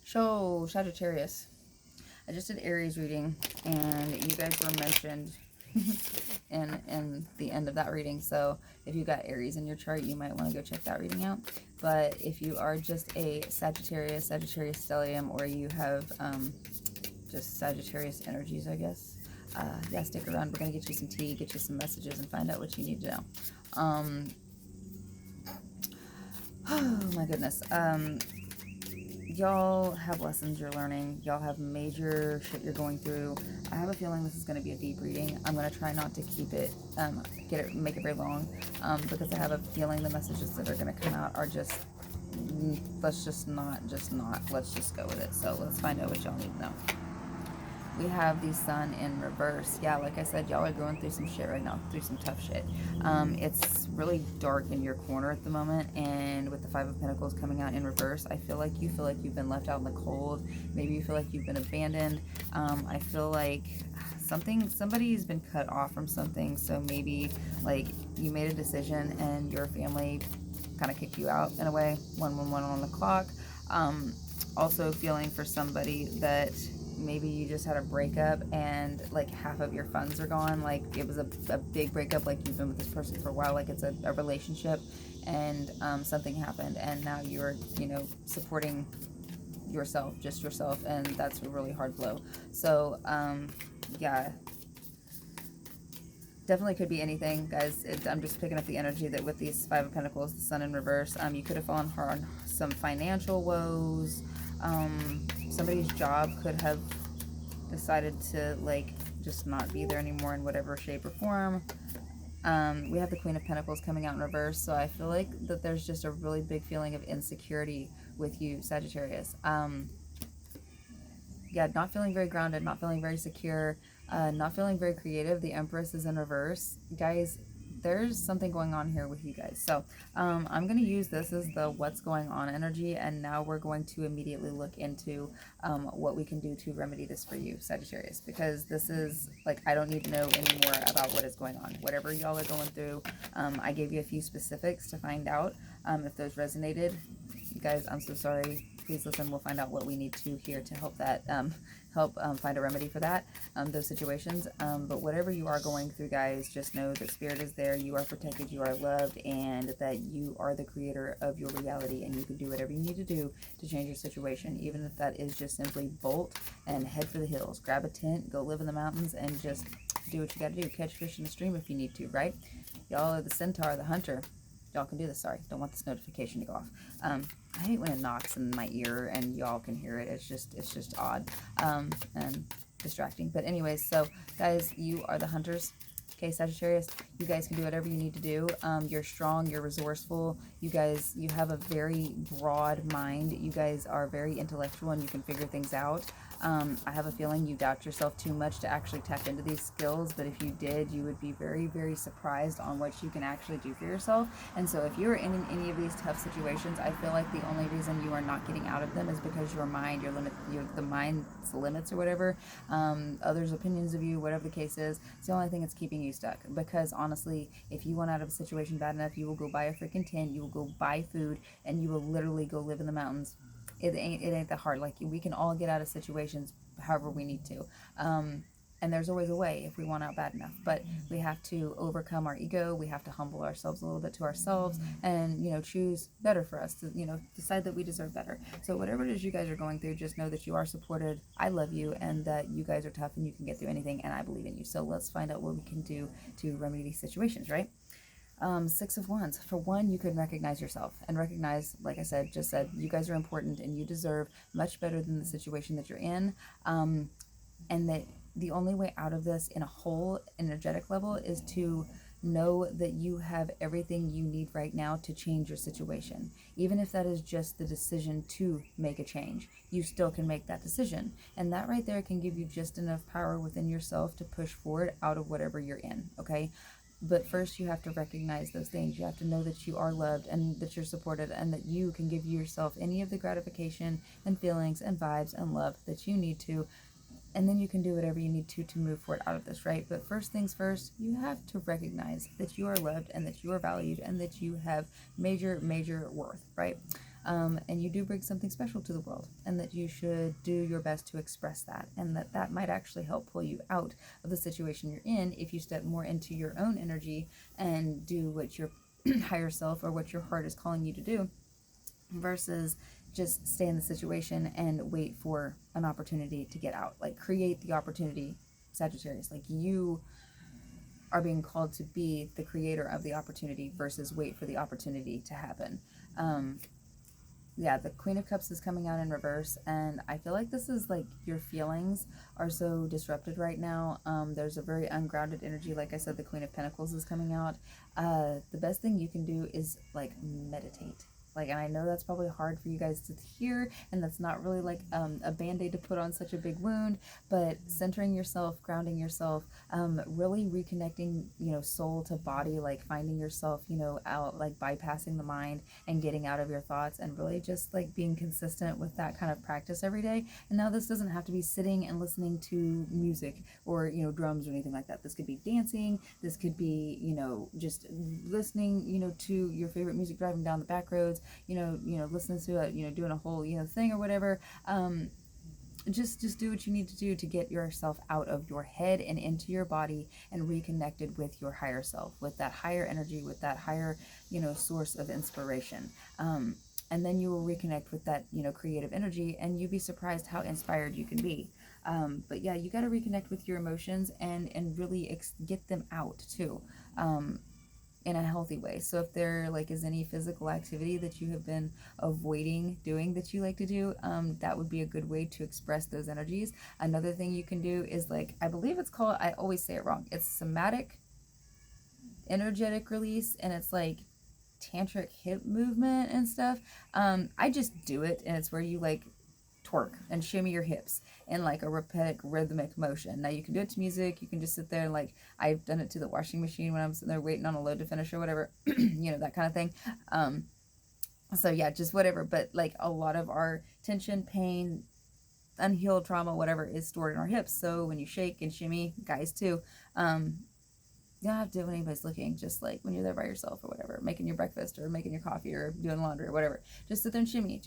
So, Sagittarius, I just did Aries reading, and you guys were mentioned in the end of that reading. So, if you got Aries in your chart, you might want to go check that reading out. But if you are just a Sagittarius stellium, or you have just Sagittarius energies, I guess, yeah, stick around. We're gonna get you some tea, get you some messages, and find out what you need to know. Oh my goodness. Y'all have lessons you're learning. Y'all have major shit you're going through. I have a feeling this is going to be a deep reading. I'm going to try not to keep it, make it very long, because I have a feeling the messages that are going to come out are just, let's just not, let's just go with it. So let's find out what y'all need to know. We have the sun in reverse. Yeah, like I said, y'all are going through some shit right now, through some tough shit. It's really dark in your corner at the moment, and with the Five of Pentacles coming out in reverse, I feel like you've been left out in the cold. Maybe you feel like you've been abandoned. I feel like somebody's been cut off from something, so maybe like you made a decision and your family kind of kicked you out in a way. 111 on the clock. Also feeling for somebody that maybe you just had a breakup and like half of your funds are gone. Like it was a big breakup, like you've been with this person for a while, like it's a relationship, and something happened and now you're, supporting yourself, just yourself, and that's a really hard blow. So yeah, definitely could be anything, guys. I'm just picking up the energy that with these Five of Pentacles, the sun in reverse, you could have fallen hard on some financial woes. Somebody's job could have decided to like just not be there anymore in whatever shape or form. We have the Queen of Pentacles coming out in reverse, so I feel like that there's just a really big feeling of insecurity with you, Sagittarius. Yeah, not feeling very grounded, not feeling very secure, not feeling very creative. The Empress is in reverse. Guys, there's something going on here with you guys. So I'm going to use this as the what's going on energy, and now we're going to immediately look into what we can do to remedy this for you, Sagittarius, because this is like, I don't need to know any more about what is going on. Whatever y'all are going through, I gave you a few specifics to find out if those resonated. You guys, I'm so sorry. Please listen. We'll find out what we need to here to help that, find a remedy for that, those situations. But whatever you are going through, guys, just know that Spirit is there. You are protected. You are loved, and that you are the creator of your reality, and you can do whatever you need to do to change your situation, even if that is just simply bolt and head for the hills. Grab a tent, go live in the mountains, and just do what you got to do. Catch fish in the stream if you need to, right? Y'all are the centaur, the hunter. Y'all can do this. Sorry, don't want this notification to go off. I hate when it knocks in my ear and y'all can hear it. It's just odd and distracting. But anyways, so guys, you are the hunters. Okay, Sagittarius, you guys can do whatever you need to do. You're strong, you're resourceful. You guys, you have a very broad mind. You guys are very intellectual and you can figure things out. I have a feeling you doubt yourself too much to actually tap into these skills, but if you did, you would be very, very surprised on what you can actually do for yourself. And so if you're in any of these tough situations, I feel like the only reason you are not getting out of them is because your mind, the mind's limits or whatever, others' opinions of you, whatever the case is, it's the only thing that's keeping you stuck. Because honestly, if you want out of a situation bad enough, you will go buy a freaking tent, you will go buy food, and you will literally go live in the mountains. It ain't that hard. Like, we can all get out of situations however we need to. And there's always a way if we want out bad enough. But we have to overcome our ego. We have to humble ourselves a little bit to ourselves and, choose better for us to, decide that we deserve better. So whatever it is you guys are going through, just know that you are supported. I love you, and that you guys are tough and you can get through anything, and I believe in you. So let's find out what we can do to remedy these situations, right? Six of Wands. For one, you can recognize yourself and recognize, like I said, you guys are important and you deserve much better than the situation that you're in. And that the only way out of this in a whole energetic level is to know that you have everything you need right now to change your situation. Even if that is just the decision to make a change, you still can make that decision. And that right there can give you just enough power within yourself to push forward out of whatever you're in, okay? But first, you have to recognize those things. You have to know that you are loved and that you're supported and that you can give yourself any of the gratification and feelings and vibes and love that you need to. And then you can do whatever you need to move forward out of this, right? But first things first, you have to recognize that you are loved and that you are valued and that you have major, major worth, right? and you do bring something special to the world, and that you should do your best to express that, and that might actually help pull you out of the situation you're in if you step more into your own energy and do what your higher self or what your heart is calling you to do, versus just stay in the situation and wait for an opportunity to get out. Like, create the opportunity, Sagittarius. Like, you are being called to be the creator of the opportunity versus wait for the opportunity to happen. Yeah, the Queen of Cups is coming out in reverse, and I feel like this is like your feelings are so disrupted right now. There's a very ungrounded energy. Like I said, the Queen of Pentacles is coming out. The best thing you can do is like meditate. Like, and I know that's probably hard for you guys to hear, and that's not really like a band-aid to put on such a big wound, but centering yourself, grounding yourself, really reconnecting, soul to body, like finding yourself, out, like bypassing the mind and getting out of your thoughts, and really just like being consistent with that kind of practice every day. And now this doesn't have to be sitting and listening to music or, drums or anything like that. This could be dancing. This could be, just listening, to your favorite music, driving down the back roads, listening to it, doing a whole, thing or whatever. Just do what you need to do to get yourself out of your head and into your body and reconnected with your higher self, with that higher energy, with that higher, source of inspiration. And then you will reconnect with that, creative energy, and you'd be surprised how inspired you can be. But yeah, you got to reconnect with your emotions and really get them out too. In a healthy way. So if there like is any physical activity that you have been avoiding doing that you like to do, that would be a good way to express those energies. Another thing you can do is, like, I believe it's called, I always say it wrong, it's somatic energetic release, and it's like tantric hip movement and stuff. I just do it, and it's where you like twerk and shimmy your hips in like a repetitive rhythmic motion. Now you can do it to music, you can just sit there and like, I've done it to the washing machine when I'm sitting there waiting on a load to finish or whatever, that kind of thing. So yeah, just whatever. But like, a lot of our tension, pain, unhealed trauma, whatever, is stored in our hips. So when you shake and shimmy, guys too, you don't have to do when anybody's looking, just like when you're there by yourself or whatever, making your breakfast or making your coffee or doing laundry or whatever, just sit there and shimmy,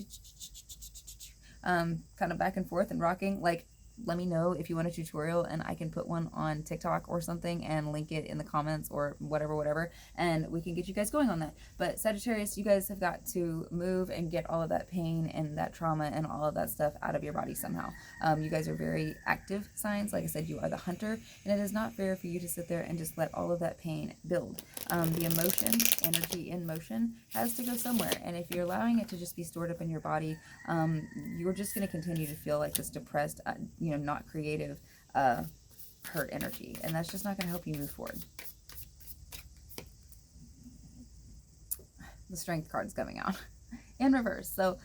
kind of back and forth and rocking. Like, let me know if you want a tutorial, and I can put one on TikTok or something and link it in the comments or whatever, and we can get you guys going on that. But Sagittarius, you guys have got to move and get all of that pain and that trauma and all of that stuff out of your body somehow. You guys are very active signs. Like I said, you are the hunter, and it is not fair for you to sit there and just let all of that pain build. The emotion, energy in motion, has to go somewhere, and if you're allowing it to just be stored up in your body, you're just going to continue to feel like this depressed, not creative, hurt energy, and that's just not going to help you move forward. The Strength card's coming out in reverse. So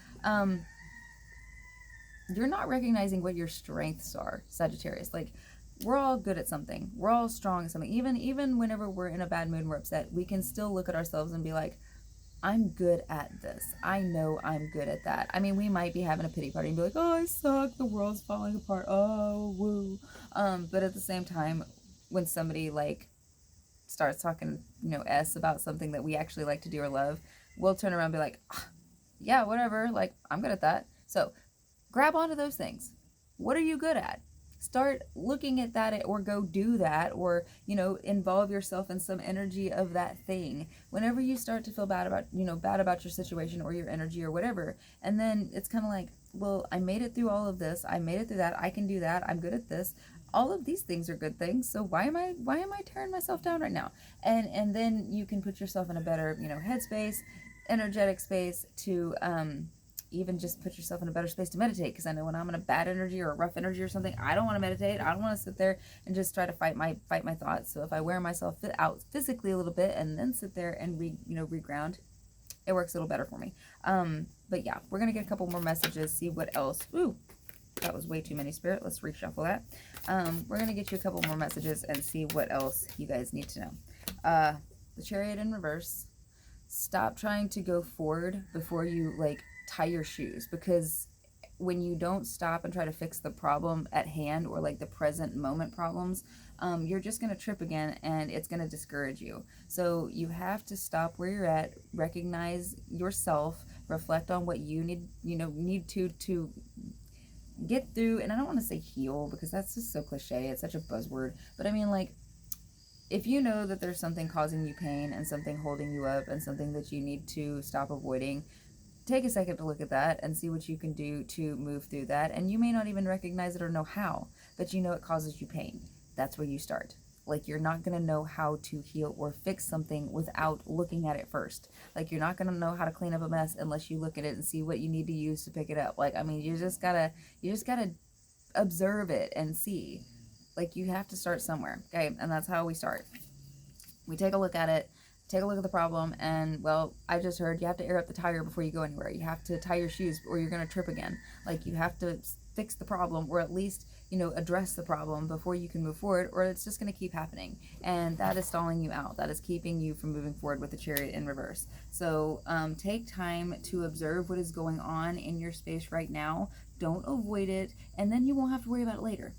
you're not recognizing what your strengths are, Sagittarius. Like, we're all good at something, we're all strong at something. Even whenever we're in a bad mood and we're upset, we can still look at ourselves and be like, I'm good at this. I know I'm good at that. I mean, we might be having a pity party and be like, oh, I suck, the world's falling apart, oh, woo. But at the same time, when somebody like starts talking, S about something that we actually like to do or love, we'll turn around and be like, yeah, whatever, like, I'm good at that. So grab onto those things. What are you good at? Start looking at that, or go do that, or involve yourself in some energy of that thing whenever you start to feel bad about your situation or your energy or whatever. And then it's kind of like, well, I made it through all of this, I made it through that, I can do that, I'm good at this, all of these things are good things, so why am I tearing myself down right now? And then you can put yourself in a better headspace, energetic space to even just put yourself in a better space to meditate. Because I know when I'm in a bad energy or a rough energy or something, I don't want to meditate. I don't want to sit there and just try to fight my thoughts. So if I wear myself out physically a little bit and then sit there and reground, it works a little better for me. But yeah, we're gonna get a couple more messages, see what else. Ooh, that was way too many, Spirit. Let's reshuffle that. We're gonna get you a couple more messages and see what else you guys need to know. The Chariot in reverse. Stop trying to go forward before you tie your shoes, because when you don't stop and try to fix the problem at hand, or the present moment problems, you're just going to trip again, and it's going to discourage you. So you have to stop where you're at, recognize yourself, reflect on what you need, need to get through. And I don't want to say heal because that's just so cliche. It's such a buzzword. But I mean, like, if you know that there's something causing you pain and something holding you up and something that you need to stop avoiding, take a second to look at that and see what you can do to move through that. And you may not even recognize it or know how, but you know it causes you pain. That's where you start. Like, you're not going to know how to heal or fix something without looking at it first. Like, you're not going to know how to clean up a mess unless you look at it and see what you need to use to pick it up. Like, I mean, you just gotta observe it and see. Like, you have to start somewhere, okay? And that's how we start. We take a look at it, take a look at the problem, and, well, I just heard you have to air up the tire before you go anywhere. You have to tie your shoes or you're going to trip again. Like, you have to fix the problem, or at least, address the problem before you can move forward, or it's just going to keep happening. And that is stalling you out. That is keeping you from moving forward with the Chariot in reverse. So take time to observe what is going on in your space right now. Don't avoid it, and then you won't have to worry about it later.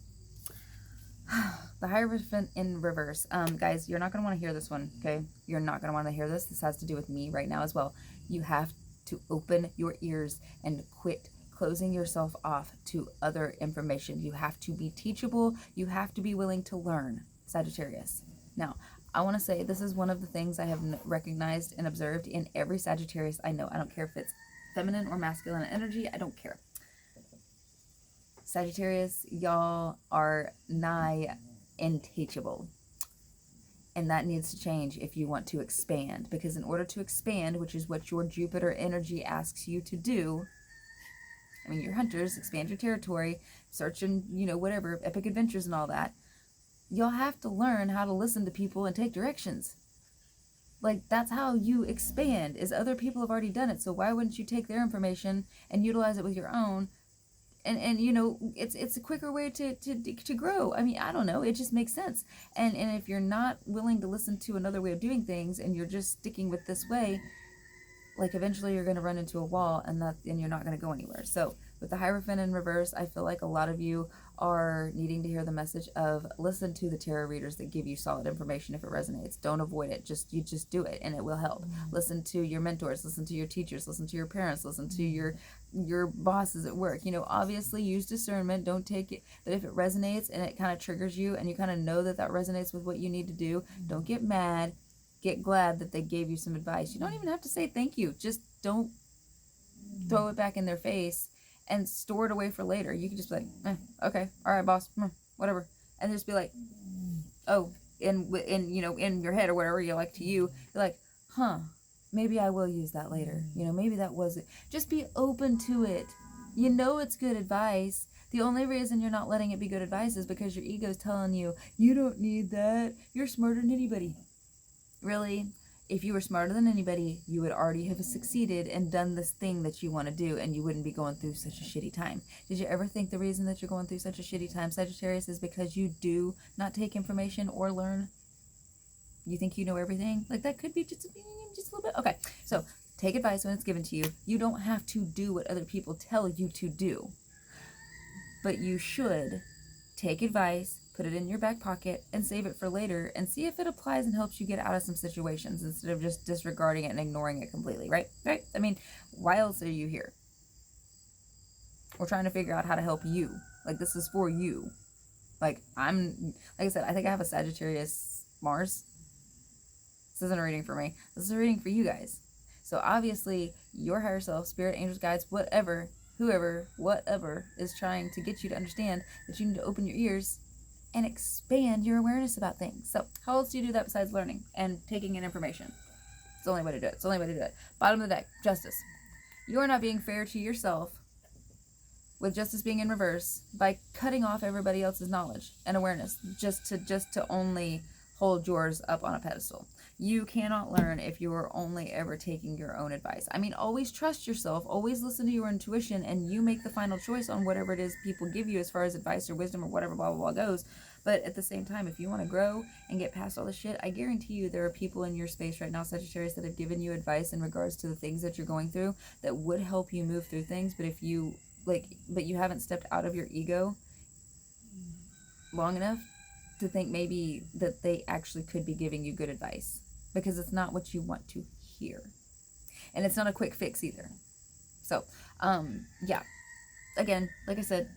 The Hierophant in reverse. Guys, you're not going to want to hear this one, okay? You're not going to want to hear this. This has to do with me right now as well. You have to open your ears and quit closing yourself off to other information. You have to be teachable. You have to be willing to learn, Sagittarius. Now, I want to say this is one of the things I have recognized and observed in every Sagittarius I know. I don't care if it's feminine or masculine energy. I don't care. Sagittarius, y'all are nigh unteachable. And that needs to change if you want to expand. Because in order to expand, which is what your Jupiter energy asks you to do, I mean, you're hunters, expand your territory, search and, whatever, epic adventures and all that, you'll have to learn how to listen to people and take directions. Like, that's how you expand, is other people have already done it. So why wouldn't you take their information and utilize it with your own? And it's a quicker way to grow. I mean, I don't know. It just makes sense. And if you're not willing to listen to another way of doing things and you're just sticking with this way, like, eventually you're going to run into a wall and you're not going to go anywhere. So with the Hierophant in reverse, I feel like a lot of you are needing to hear the message of listen to the tarot readers that give you solid information if it resonates. Don't avoid it. You just do it and it will help. Listen to your mentors, listen to your teachers, listen to your parents, listen to your bosses at work. Obviously use discernment. Don't take it, but if it resonates and it kind of triggers you and you kind of know that resonates with what you need to do, don't get mad. Get glad that they gave you some advice. You don't even have to say thank you. Just don't throw it back in their face and store it away for later. You can just be like, okay, all right, boss, whatever, and just be like, oh, in your head or whatever you like to you're like, maybe I will use that later. Maybe that was it. Just be open to it. It's good advice. The only reason you're not letting it be good advice is because your ego is telling you, you don't need that. You're smarter than anybody. Really, if you were smarter than anybody, you would already have succeeded and done this thing that you want to do, and you wouldn't be going through such a shitty time. Did you ever think the reason that you're going through such a shitty time, Sagittarius, is because you do not take information or learn? You think you know everything? Like, that could be just a little bit. Okay, so take advice when it's given to you. You don't have to do what other people tell you to do, but you should take advice, put it in your back pocket, and save it for later, and see if it applies and helps you get out of some situations instead of just disregarding it and ignoring it completely, right? Right? I mean, why else are you here? We're trying to figure out how to help you. Like, this is for you. Like I said, I think I have a Sagittarius Mars. This isn't a reading for me. This is a reading for you guys. So obviously, your higher self, spirit, angels, guides, whatever, whoever, whatever is trying to get you to understand that you need to open your ears and expand your awareness about things. So how else do you do that besides learning and taking in information? It's the only way to do it. It's the only way to do it. Bottom of the deck, Justice. You are not being fair to yourself with Justice being in reverse by cutting off everybody else's knowledge and awareness just to only hold yours up on a pedestal. You cannot learn if you are only ever taking your own advice. I mean, always trust yourself, always listen to your intuition, and you make the final choice on whatever it is people give you as far as advice or wisdom or whatever, blah, blah, blah goes. But at the same time, if you want to grow and get past all this shit, I guarantee you there are people in your space right now, Sagittarius, that have given you advice in regards to the things that you're going through that would help you move through things. But if you, but you haven't stepped out of your ego long enough to think maybe that they actually could be giving you good advice, because it's not what you want to hear. And it's not a quick fix either. So, yeah, again, like I said,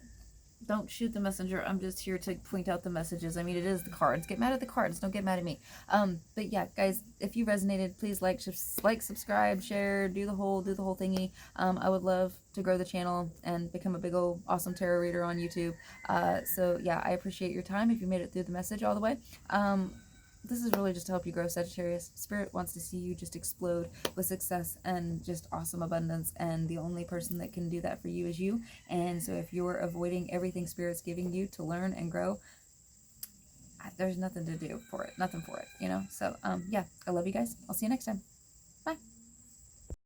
don't shoot the messenger. I'm just here to point out the messages. I mean, it is the cards. Get mad at the cards. Don't get mad at me. But yeah, guys, if you resonated, please like, subscribe, share, do the whole thingy. I would love to grow the channel and become a big old awesome tarot reader on YouTube. So yeah, I appreciate your time if you made it through the message all the way. This is really just to help you grow, Sagittarius. Spirit wants to see you just explode with success and just awesome abundance, and the only person that can do that for you is you. And so if you're avoiding everything Spirit's giving you to learn and grow, there's nothing to do for it, nothing for it, you know? So, yeah, I love you guys. I'll see you next time.